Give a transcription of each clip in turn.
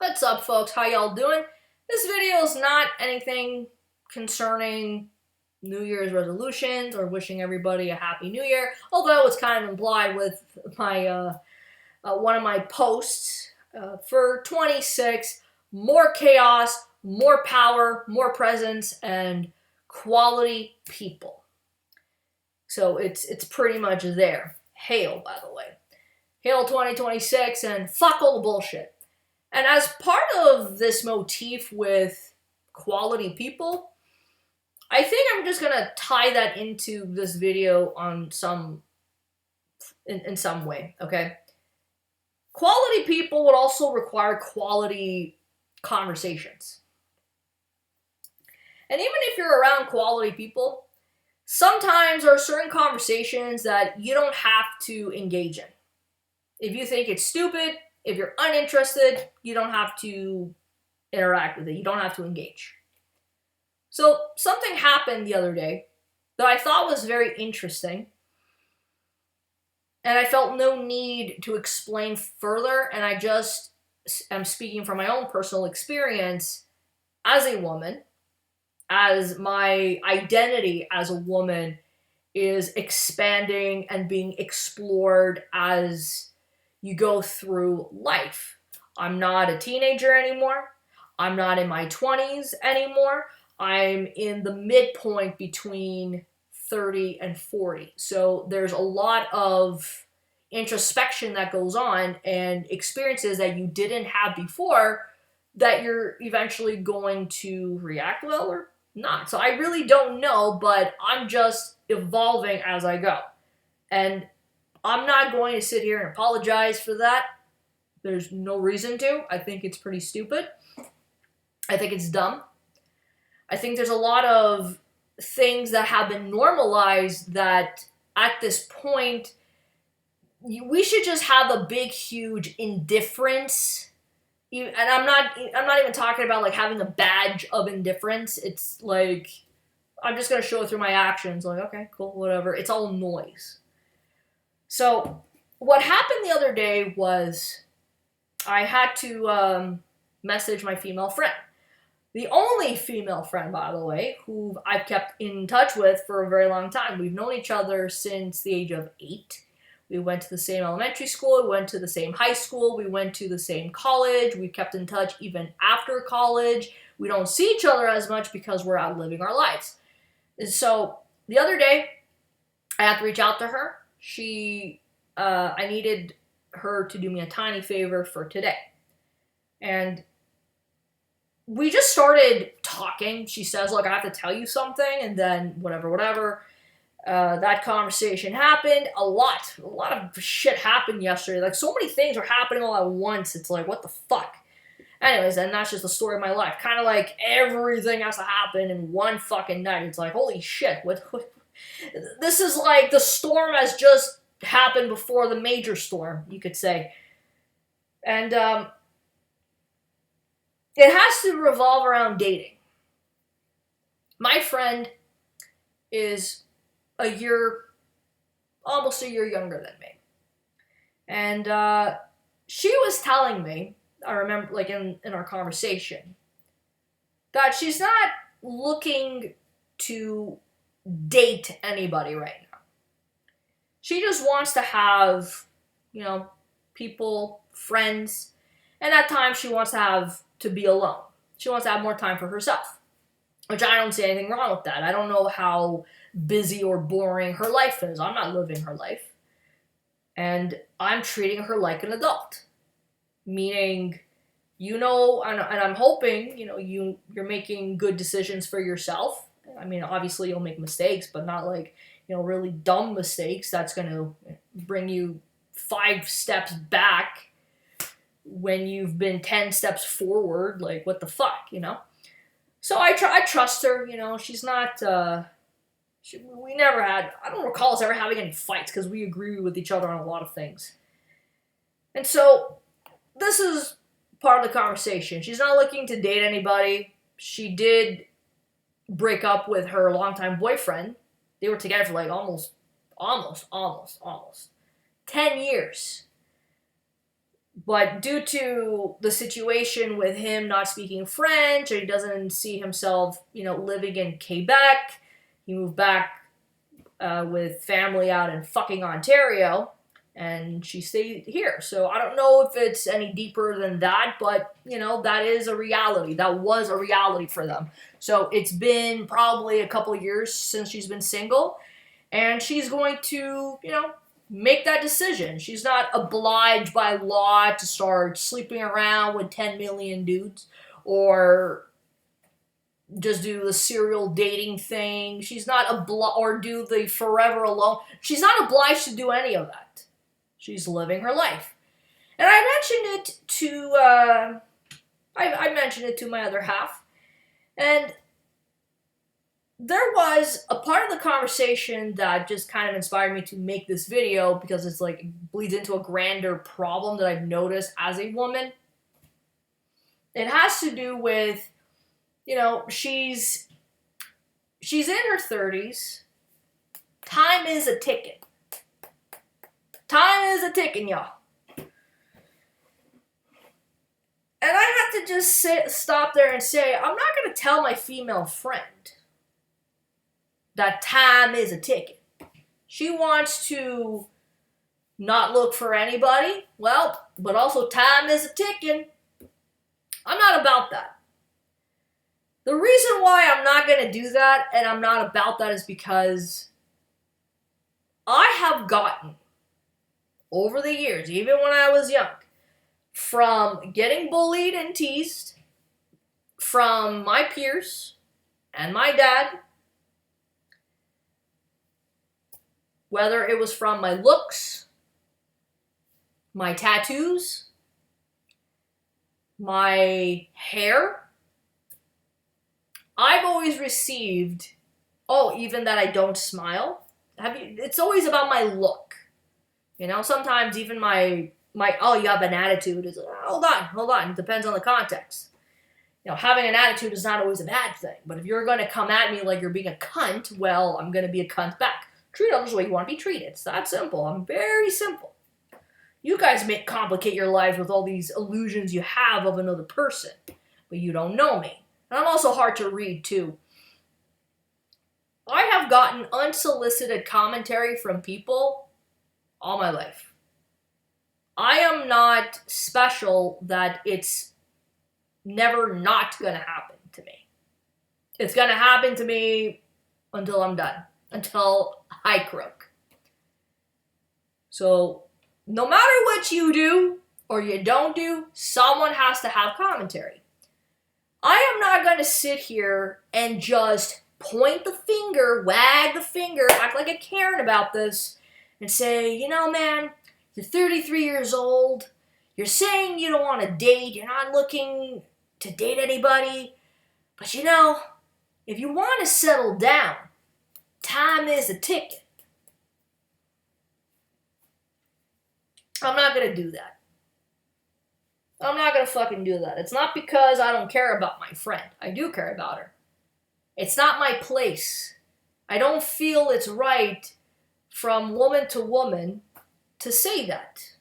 What's up, folks? How y'all doing? This video is not anything concerning New Year's resolutions or wishing everybody a happy New Year, although it's kind of implied with my one of my posts for 26. More chaos, more power, more presence, and quality people. So it's pretty much there. Hail, by the way. Hail 2026, and fuck all the bullshit. And as part of this motif with quality people, I think I'm just gonna tie that into this video on in some way, okay? Quality people would also require quality conversations. And even if you're around quality people, sometimes there are certain conversations that you don't have to engage in. If you think it's stupid, if you're uninterested, you don't have to interact with it. You don't have to engage. So something happened the other day that I thought was very interesting, and I felt no need to explain further, and I just am speaking from my own personal experience as a woman, as my identity as a woman is expanding and being explored as you go through life. I'm not a teenager anymore. I'm not in my 20s anymore. I'm in the midpoint between 30 and 40. So there's a lot of introspection that goes on and experiences that you didn't have before that you're eventually going to react well or not. So I really don't know, but I'm just evolving as I go. And I'm not going to sit here and apologize for that. There's no reason to. I think it's pretty stupid. I think it's dumb. I think there's a lot of things that have been normalized that at this point, we should just have a big, huge indifference. And I'm not even talking about like having a badge of indifference. It's like, I'm just going to show it through my actions. Like, okay, cool, whatever. It's all noise. So what happened the other day was I had to message my female friend. The only female friend, by the way, who I've kept in touch with for a very long time. We've known each other since the age of 8. We went to the same elementary school, we went to the same high school, we went to the same college. We kept in touch even after college. We don't see each other as much because we're out living our lives. And so the other day, I had to reach out to her. I needed her to do me a tiny favor for today. And we just started talking. She says, look, I have to tell you something, and then whatever. That conversation happened. A lot of shit happened yesterday. Like, so many things are happening all at once. It's like, what the fuck? Anyways, and that's just the story of my life. Kind of like everything has to happen in one fucking night. It's like, holy shit, what this is like the storm has just happened before the major storm, you could say. And it has to revolve around dating. My friend is almost a year younger than me. And she was telling me, I remember like in our conversation, that she's not looking to date anybody right now. She just wants to have, people, friends, and at times she wants to be alone. She wants to have more time for herself, which I don't see anything wrong with that. I don't know how busy or boring her life is. I'm not living her life. And I'm treating her like an adult. Meaning, and I'm hoping, you're making good decisions for yourself. I mean, obviously you'll make mistakes, but not like, really dumb mistakes that's going to bring you 5 steps back when you've been 10 steps forward. Like, what the fuck, So I trust her, she's not, we never had, I don't recall us ever having any fights because we agree with each other on a lot of things. And so this is part of the conversation. She's not looking to date anybody. She did break up with her longtime boyfriend. They were together for like almost 10 years. But due to the situation with him not speaking French, and he doesn't see himself, living in Quebec, he moved back with family out in fucking Ontario, and she stayed here. So I don't know if it's any deeper than that, but that is a reality. That was a reality for them. So it's been probably a couple of years since she's been single, and she's going to, make that decision. She's not obliged by law to start sleeping around with 10 million dudes or just do the serial dating thing. She's not or do the forever alone. She's not obliged to do any of that. She's living her life. And I mentioned it to I mentioned it to my other half, and there was a part of the conversation that just kind of inspired me to make this video, because it's like it bleeds into a grander problem that I've noticed as a woman. It has to do with, she's in her 30s. Time is a ticking. Time is a ticking, y'all. And I have to just stop there and say, I'm not going to tell my female friend that time is a ticking. She wants to not look for anybody, well, but also time is a ticking. I'm not about that. The reason why I'm not going to do that and I'm not about that is because I have gotten, over the years, even when I was young, from getting bullied and teased from my peers and my dad, whether it was from my looks, my tattoos, my hair, I've always received, even that I don't smile. It's always about my look. Sometimes even my you have an attitude is, hold on, it depends on the context. Having an attitude is not always a bad thing, but if you're going to come at me like you're being a cunt, well, I'm going to be a cunt back. Treat others the way you want to be treated. It's that simple. I'm very simple. You guys may complicate your lives with all these illusions you have of another person, but you don't know me. And I'm also hard to read, too. I have gotten unsolicited commentary from people all my life. I am not special that it's never not going to happen to me. It's going to happen to me until I'm done. Until I croak. So, no matter what you do or you don't do, someone has to have commentary. I am not going to sit here and just point the finger, wag the finger, act like I cared about this, and say, man, you're 33 years old, you're saying you don't want to date, you're not looking to date anybody, but if you want to settle down, time is a ticking. I'm not going to do that. I'm not going to fucking do that. It's not because I don't care about my friend. I do care about her. It's not my place. I don't feel it's right from woman to woman to say that.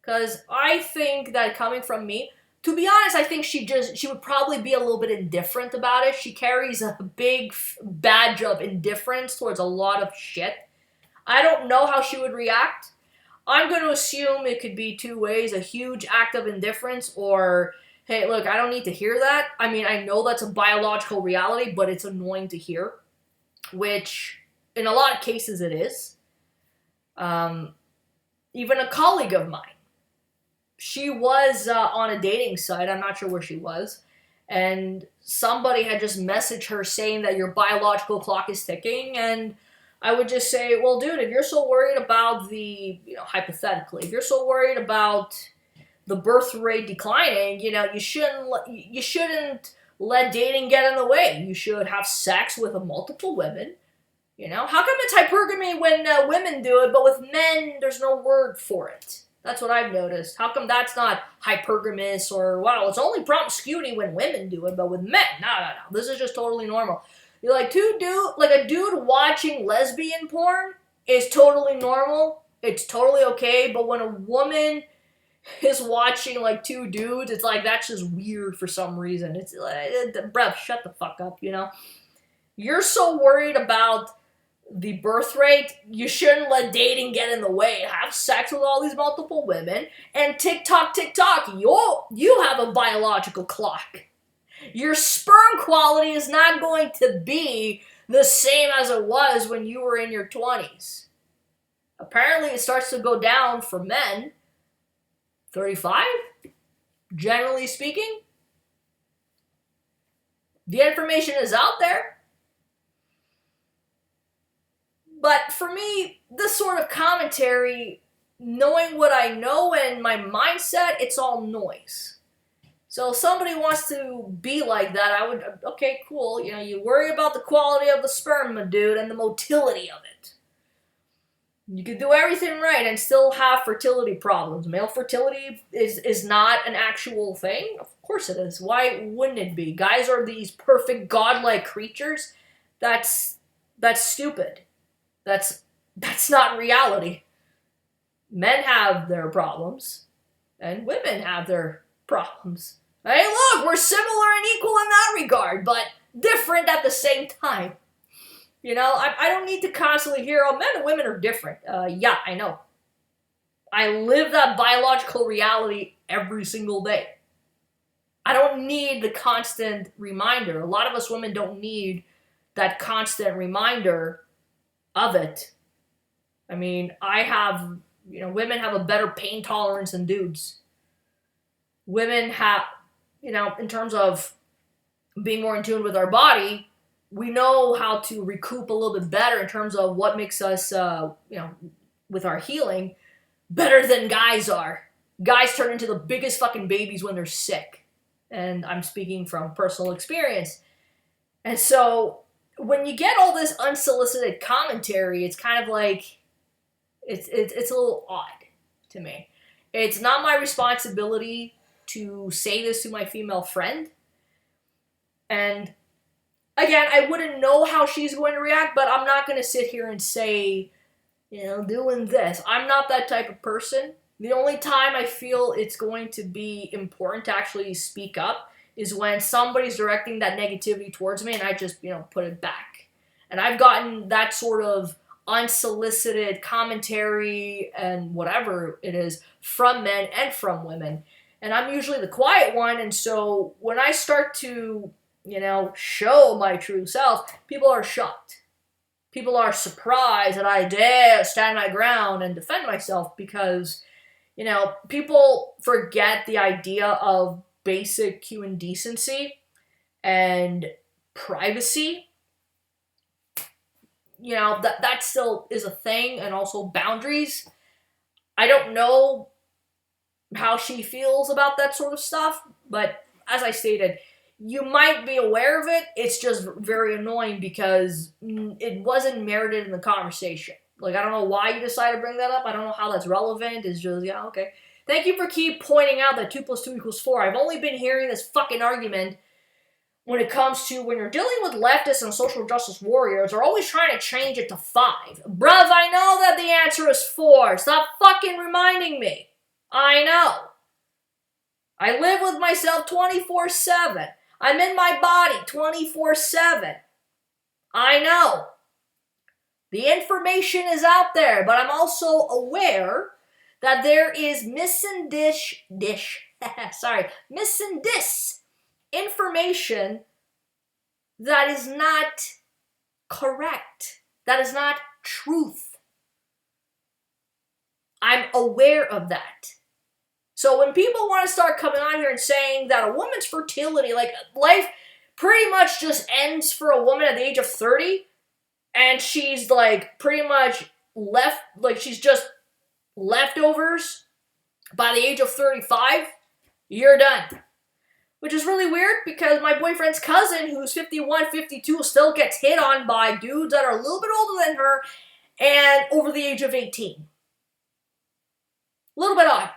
Because I think that coming from me, to be honest, I think she would probably be a little bit indifferent about it. She carries a big badge of indifference towards a lot of shit. I don't know how she would react. I'm going to assume it could be two ways, a huge act of indifference or, hey, look, I don't need to hear that. I mean, I know that's a biological reality, but it's annoying to hear, which in a lot of cases it is. Even a colleague of mine, she was on a dating site, I'm not sure where she was, and somebody had just messaged her saying that your biological clock is ticking, and I would just say, well, dude, if you're so worried about hypothetically, if you're so worried about the birth rate declining, you shouldn't let dating get in the way. You should have sex with multiple women. How come it's hypergamy when women do it, but with men, there's no word for it? That's what I've noticed. How come that's not hypergamous or, wow, it's only promiscuity when women do it, but with men, no. This is just totally normal. You're like, a dude watching lesbian porn is totally normal. It's totally okay. But when a woman is watching like two dudes, it's like that's just weird for some reason. It's like, bruh, shut the fuck up, you know? You're so worried about the birth rate, you shouldn't let dating get in the way. Have sex with all these multiple women, and tick tock, you have a biological clock. Your sperm quality is not going to be the same as it was when you were in your 20s. Apparently, it starts to go down for men 35, generally speaking. The information is out there. But for me, this sort of commentary, knowing what I know and my mindset, it's all noise. So if somebody wants to be like that, I would, okay, cool. You know, you worry about the quality of the sperm, my dude, and the motility of it. You can do everything right and still have fertility problems. Male fertility is not an actual thing. Of course it is. Why wouldn't it be? Guys are these perfect godlike creatures. That's stupid. That's not reality. Men have their problems, and women have their problems. Hey, look, we're similar and equal in that regard, but different at the same time. You know, I don't need to constantly hear, oh, men and women are different. Yeah, I know. I live that biological reality every single day. I don't need the constant reminder. A lot of us women don't need that constant reminder of it. I mean, women have a better pain tolerance than dudes. Women have, in terms of being more in tune with our body, we know how to recoup a little bit better in terms of what makes us, with our healing, better than guys are. Guys turn into the biggest fucking babies when they're sick. And I'm speaking from personal experience. And so when you get all this unsolicited commentary, it's kind of like, it's a little odd to me. It's not my responsibility to say this to my female friend. And again, I wouldn't know how she's going to react, but I'm not going to sit here and say, doing this. I'm not that type of person. The only time I feel it's going to be important to actually speak up is when somebody's directing that negativity towards me and I just, put it back. And I've gotten that sort of unsolicited commentary and whatever it is from men and from women. And I'm usually the quiet one, and so when I start to show my true self, people are shocked. People are surprised that I dare stand my ground and defend myself because, people forget the idea of basic human decency and privacy. That still is a thing, and also boundaries. I don't know how she feels about that sort of stuff, but as I stated, you might be aware of it. It's just very annoying because it wasn't merited in the conversation. Like, I don't know why you decided to bring that up. I don't know how that's relevant. It's just, okay. Thank you for keep pointing out that 2 + 2 = 4. I've only been hearing this fucking argument when it comes to when you're dealing with leftists and social justice warriors, they're always trying to change it to 5. Bruv, I know that the answer is 4. Stop fucking reminding me. I know. I live with myself 24/7. I'm in my body 24/7. I know. The information is out there, but I'm also aware that there is missing this information that is not correct. That is not truth. I'm aware of that. So when people want to start coming on here and saying that a woman's fertility, like life pretty much just ends for a woman at the age of 30, and she's like pretty much left, like she's just leftovers by the age of 35, you're done. Which is really weird because my boyfriend's cousin, who's 51, 52, still gets hit on by dudes that are a little bit older than her and over the age of 18. A little bit odd.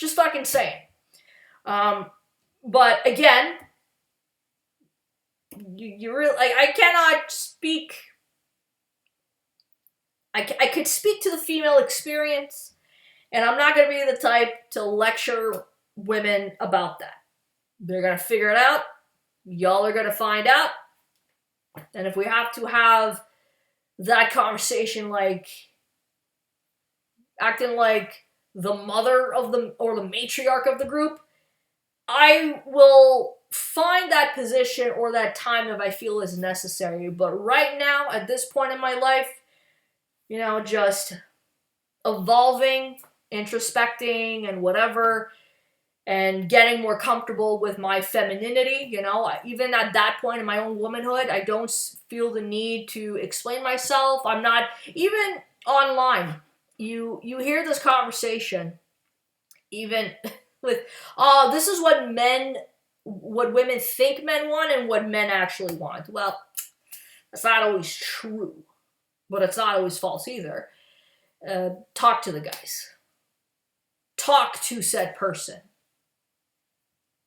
Just fucking saying. But again, you really, like, I cannot speak. I could speak to the female experience, And I'm not going to be the type to lecture women about that. They're going to figure it out. Y'all are going to find out. And if we have to have that conversation, like acting like the mother of the, or the matriarch of the group, I will find that position or that time if I feel is necessary. But right now, at this point in my life, just evolving, introspecting, and whatever, and getting more comfortable with my femininity. Even at that point in my own womanhood, I don't feel the need to explain myself. I'm not, even online, you hear this conversation, even with, oh, this is what women think men want and what men actually want. Well, that's not always true, but it's not always false either. Talk to the guys. Talk to said person.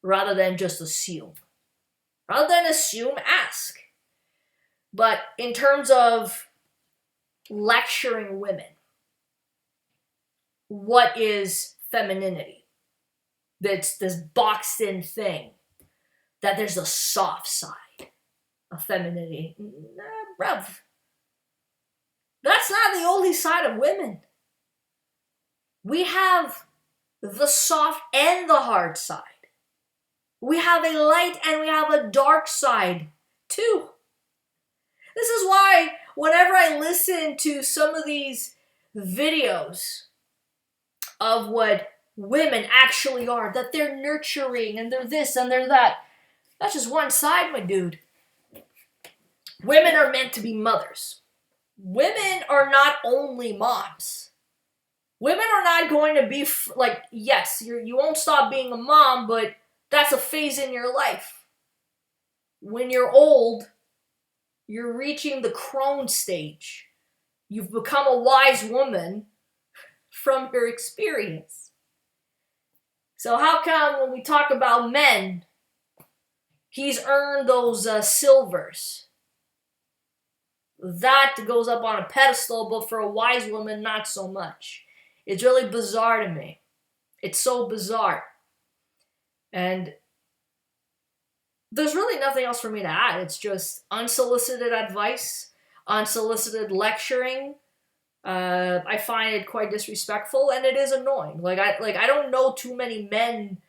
Rather than just assume. Rather than assume, ask. But in terms of lecturing women, what is femininity? That's this boxed in thing. That there's a soft side of femininity. Bruv. That's not the only side of women. We have the soft and the hard side. We have a light and we have a dark side too. This is why whenever I listen to some of these videos of what women actually are, that they're nurturing and they're this and they're that, that's just one side, my dude. Women are meant to be mothers. Women are not only moms. Women are not going to be yes, you won't stop being a mom, but that's a phase in your life. When you're old, you're reaching the crone stage. You've become a wise woman from your experience. So how come when we talk about men, he's earned those silvers? That goes up on a pedestal, but for a wise woman, not so much. It's really bizarre to me. It's so bizarre. And there's really nothing else for me to add. It's just unsolicited advice, unsolicited lecturing. I find it quite disrespectful, and it is annoying. I don't know too many men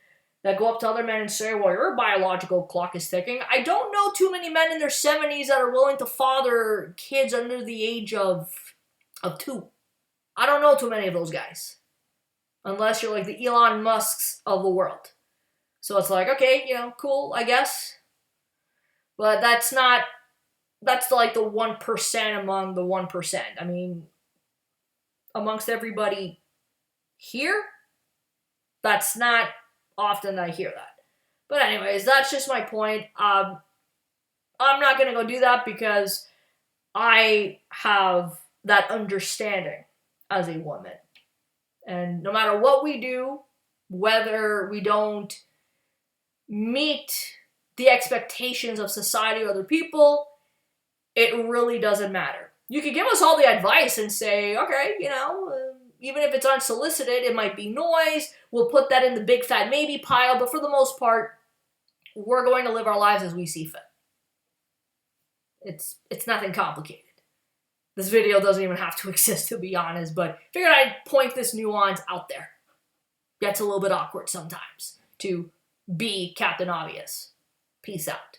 that go up to other men and say, well, your biological clock is ticking. I don't know too many men in their 70s that are willing to father kids under the age of 2. I don't know too many of those guys. Unless you're like the Elon Musks of the world. So it's like, okay, cool, I guess. But that's like the 1% among the 1%. I mean, amongst everybody here, that's not often I hear that. But anyways, that's just my point. I'm not going to go do that because I have that understanding as a woman. And no matter what we do, whether we don't meet the expectations of society or other people, it really doesn't matter. You can give us all the advice and say, okay, even if it's unsolicited, it might be noise. We'll put that in the big fat maybe pile. But for the most part, we're going to live our lives as we see fit. It's nothing complicated. This video doesn't even have to exist, to be honest, but figured I'd point this nuance out there. Gets a little bit awkward sometimes to be Captain Obvious. Peace out.